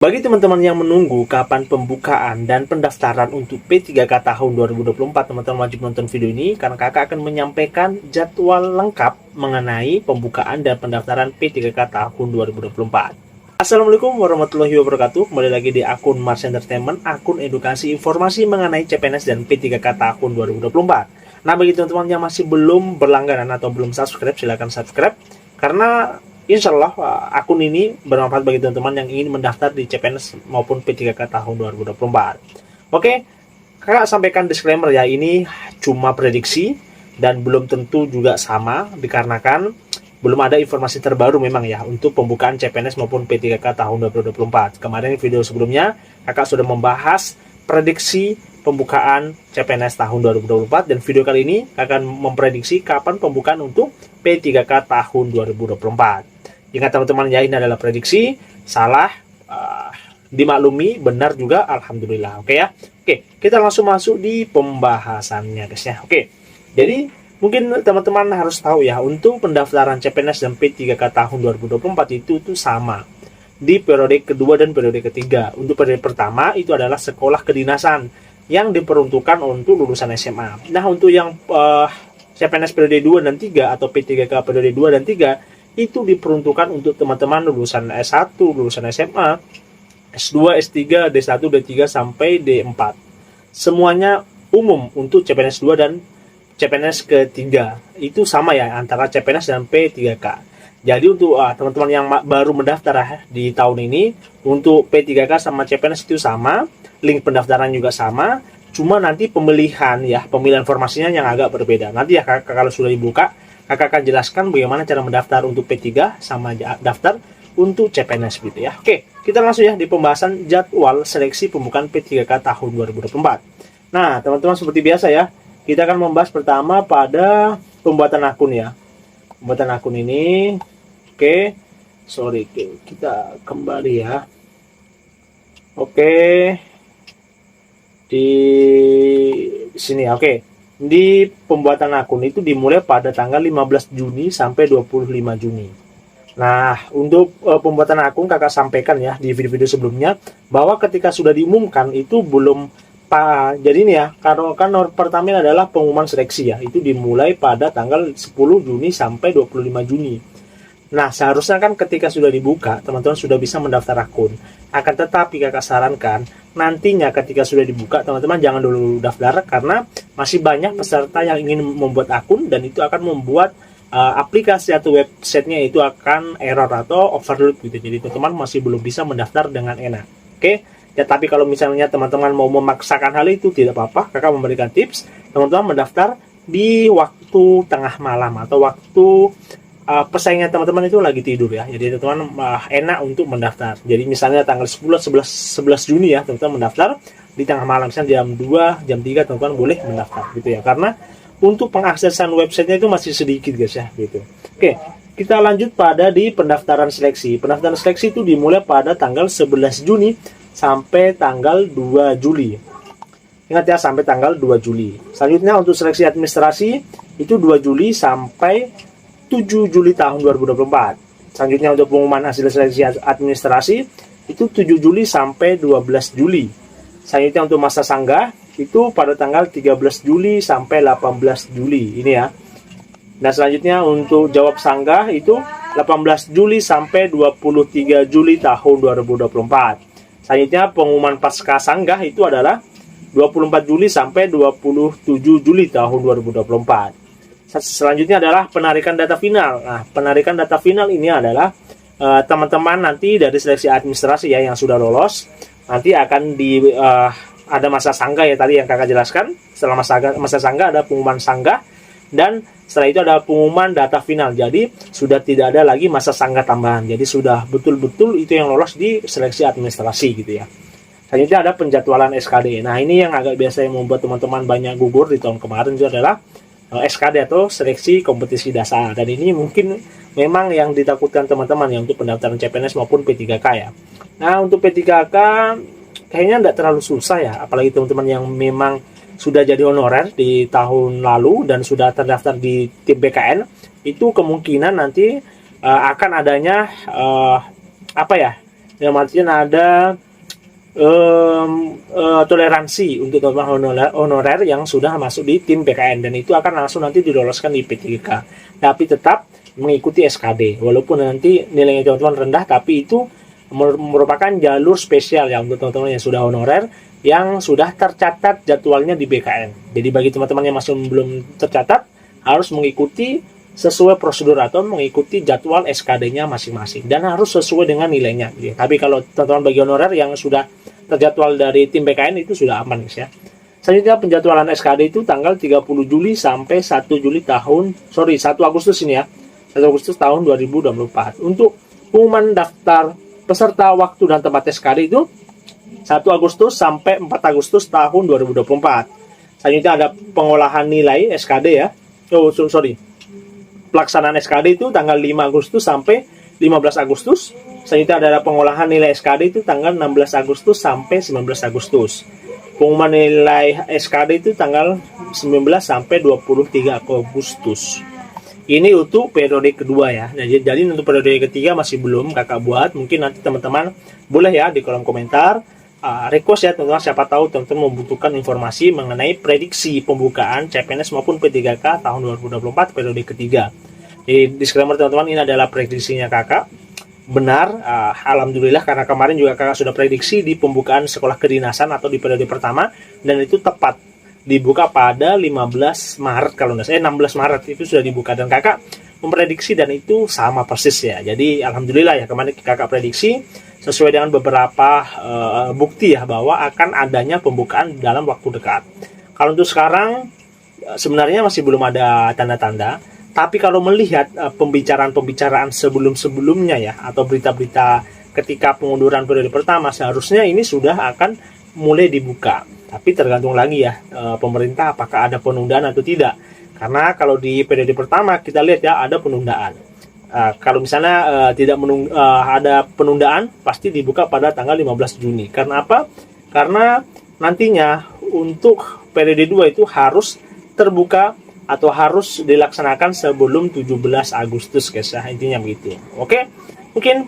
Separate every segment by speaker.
Speaker 1: Bagi teman-teman yang menunggu kapan pembukaan dan pendaftaran untuk P3K tahun 2024, teman-teman wajib nonton video ini karena kakak akan menyampaikan jadwal lengkap mengenai pembukaan dan pendaftaran P3K tahun 2024. Assalamualaikum warahmatullahi wabarakatuh. Kembali lagi di akun Mars Entertainment, akun edukasi informasi mengenai CPNS dan P3K tahun 2024. Nah, bagi teman-teman yang masih belum berlangganan atau belum subscribe, silahkan subscribe karena insya Allah akun ini bermanfaat bagi teman-teman yang ingin mendaftar di CPNS maupun P3K tahun 2024. Oke, kakak sampaikan disclaimer ya, ini cuma prediksi dan belum tentu juga sama dikarenakan belum ada informasi terbaru memang ya untuk pembukaan CPNS maupun P3K tahun 2024. Kemarin video sebelumnya kakak sudah membahas prediksi pembukaan CPNS tahun 2024 dan video kali ini akan memprediksi kapan pembukaan untuk P3K tahun 2024. Ingat teman-teman ya, ini adalah prediksi, salah dimaklumi, benar juga alhamdulillah. Oke ya. Oke, kita langsung masuk di pembahasannya guys ya. Oke. Jadi mungkin teman-teman harus tahu ya, untuk pendaftaran CPNS dan P3K tahun 2024 itu sama di periode kedua dan periode ketiga. Untuk periode pertama itu adalah sekolah kedinasan yang diperuntukkan untuk lulusan SMA. Nah, untuk yang CPNS periode 2 dan 3 atau P3K periode 2 dan 3 itu diperuntukkan untuk teman-teman lulusan S1, lulusan SMA, S2, S3, D1, D3 sampai D4. Semuanya umum untuk CPNS 2 dan CPNS ketiga. Itu sama ya antara CPNS dan P3K. Jadi untuk teman-teman yang baru mendaftar di tahun ini, untuk P3K sama CPNS itu sama, link pendaftaran juga sama, cuma nanti pemilihan formasinya yang agak berbeda. Nanti ya kalau sudah dibuka, kakak akan jelaskan bagaimana cara mendaftar untuk P3 sama daftar untuk CPNS gitu ya. Oke, kita langsung ya di pembahasan jadwal seleksi pembukaan P3K tahun 2024. Nah, teman-teman seperti biasa ya, kita akan membahas pertama pada pembuatan akun ya. Pembuatan akun ini, oke, sorry, kita kembali ya. Oke, di sini ya, oke. Di pembuatan akun itu dimulai pada tanggal 15 Juni sampai 25 Juni. Nah, untuk pembuatan akun kakak sampaikan ya di video-video sebelumnya bahwa ketika sudah diumumkan itu belum jadi ini ya, karena kan pertama adalah pengumuman seleksi ya, itu dimulai pada tanggal 10 Juni sampai 25 Juni. Nah, seharusnya kan ketika sudah dibuka, teman-teman sudah bisa mendaftar akun. Akan tetapi kakak sarankan, nantinya ketika sudah dibuka, teman-teman jangan dulu daftar, karena masih banyak peserta yang ingin membuat akun, dan itu akan membuat aplikasi atau websitenya itu akan error atau overload gitu. Jadi teman-teman masih belum bisa mendaftar dengan enak. Oke? Ya, tapi kalau misalnya teman-teman mau memaksakan hal itu, tidak apa-apa. Kakak memberikan tips, teman-teman mendaftar di waktu tengah malam atau waktu pesaingnya teman-teman itu lagi tidur ya. Jadi teman-teman enak untuk mendaftar. Jadi misalnya tanggal 11 Juni ya, teman-teman mendaftar di tengah malam, misalnya jam 2, jam 3 teman-teman boleh mendaftar gitu ya. Karena untuk pengaksesan websitenya itu masih sedikit guys ya gitu. Oke, kita lanjut pada di pendaftaran seleksi. Pendaftaran seleksi itu dimulai pada tanggal 11 Juni sampai tanggal 2 Juli. Ingat ya, sampai tanggal 2 Juli. Selanjutnya untuk seleksi administrasi itu 2 Juli sampai 7 Juli tahun 2024. Selanjutnya untuk pengumuman hasil seleksi administrasi itu 7 Juli sampai 12 Juli. Selanjutnya untuk masa sanggah itu pada tanggal 13 Juli sampai 18 Juli ini ya. Nah, selanjutnya untuk jawab sanggah itu 18 Juli sampai 23 Juli tahun 2024. Selanjutnya pengumuman pasca sanggah itu adalah 24 Juli sampai 27 Juli tahun 2024. Selanjutnya adalah penarikan data final. Nah, penarikan data final ini adalah teman-teman nanti dari seleksi administrasi ya yang sudah lolos, nanti akan ada masa sanggah ya tadi yang kakak jelaskan. Setelah masa sanggah ada pengumuman sanggah, dan setelah itu ada pengumuman data final. Jadi sudah tidak ada lagi masa sanggah tambahan. Jadi sudah betul-betul itu yang lolos di seleksi administrasi gitu ya. Selanjutnya ada penjadwalan SKD. Nah, ini yang agak biasa yang membuat teman-teman banyak gugur di tahun kemarin itu adalah SKD atau seleksi kompetisi dasar. Dan ini mungkin memang yang ditakutkan teman-teman ya untuk pendaftaran CPNS maupun P3K ya. Nah, untuk P3K kayaknya tidak terlalu susah ya, apalagi teman-teman yang memang sudah jadi honorer di tahun lalu dan sudah terdaftar di tim BKN, itu kemungkinan nanti akan adanya Yang artinya ada toleransi untuk teman-teman honorer yang sudah masuk di tim PKN, dan itu akan langsung nanti diloloskan di P3K. Tapi tetap mengikuti SKD, walaupun nanti nilainya teman-teman rendah, tapi itu merupakan jalur spesial ya untuk teman-teman yang sudah honorer yang sudah tercatat jadwalnya di BKN. Jadi bagi teman-teman yang masih belum tercatat harus mengikuti sesuai prosedur atau mengikuti jadwal SKD-nya masing-masing, dan harus sesuai dengan nilainya. Tapi kalau teman-teman bagi honorer yang sudah terjadwal dari tim BKN itu sudah aman ya. Selanjutnya penjadwalan SKD itu tanggal 30 Juli sampai 1 Agustus ini ya. 1 Agustus tahun 2024. Untuk pengumuman daftar peserta waktu dan tempat SKD itu 1 Agustus sampai 4 Agustus tahun 2024. Selanjutnya ada pengolahan nilai SKD ya. Pelaksanaan SKD itu tanggal 5 Agustus sampai 15 Agustus. Selanjutnya ada pengolahan nilai SKD itu tanggal 16 Agustus sampai 19 Agustus. Pengumuman nilai SKD itu tanggal 19 sampai 23 Agustus. Ini untuk periode kedua ya. Jadi untuk periode ketiga masih belum kakak buat. Mungkin nanti teman-teman boleh ya di kolom komentar request ya teman-teman, siapa tahu teman-teman membutuhkan informasi mengenai prediksi pembukaan CPNS maupun P3K tahun 2024 periode ketiga. Di disclaimer teman-teman, ini adalah prediksinya kakak. Benar, alhamdulillah, karena kemarin juga kakak sudah prediksi di pembukaan sekolah kedinasan atau di periode pertama, dan itu tepat dibuka pada 15 Maret kalau nggak 16 Maret itu sudah dibuka, dan kakak memprediksi dan itu sama persis ya. Jadi alhamdulillah ya, kemarin kakak prediksi sesuai dengan beberapa bukti ya bahwa akan adanya pembukaan dalam waktu dekat. Kalau untuk sekarang sebenarnya masih belum ada tanda-tanda, tapi kalau melihat pembicaraan-pembicaraan sebelum-sebelumnya ya, atau berita-berita ketika pengunduran periode pertama, seharusnya ini sudah akan mulai dibuka. Tapi tergantung lagi ya pemerintah apakah ada penundaan atau tidak. Karena kalau di periode pertama kita lihat ya ada penundaan. Kalau misalnya tidak ada penundaan, pasti dibuka pada tanggal 15 Juni. Karena apa? Karena nantinya untuk periode 2 itu harus terbuka atau harus dilaksanakan sebelum 17 Agustus guys ya, intinya begitu. Oke, mungkin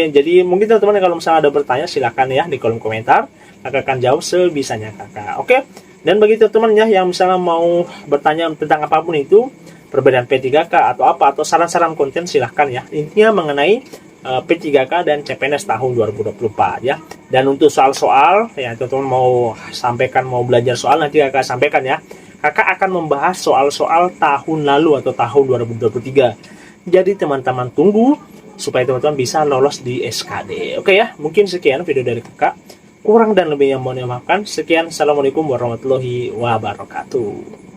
Speaker 1: jadi mungkin teman-teman kalau misalnya ada bertanya silakan ya di kolom komentar, kakak akan jawab sebisanya kakak. Oke, dan bagi teman-teman ya yang misalnya mau bertanya tentang apapun itu, perbedaan P3K atau apa, atau saran-saran konten silahkan ya, intinya mengenai P3K dan CPNS tahun 2024 ya. Dan untuk soal-soal ya teman-teman mau sampaikan, mau belajar soal, nanti kakak sampaikan ya. Kakak akan membahas soal-soal tahun lalu atau tahun 2023. Jadi teman-teman tunggu supaya teman-teman bisa lolos di SKD. Oke ya, mungkin sekian video dari kakak. Kurang dan lebihnya mohon dimaafkan. Sekian, assalamualaikum warahmatullahi wabarakatuh.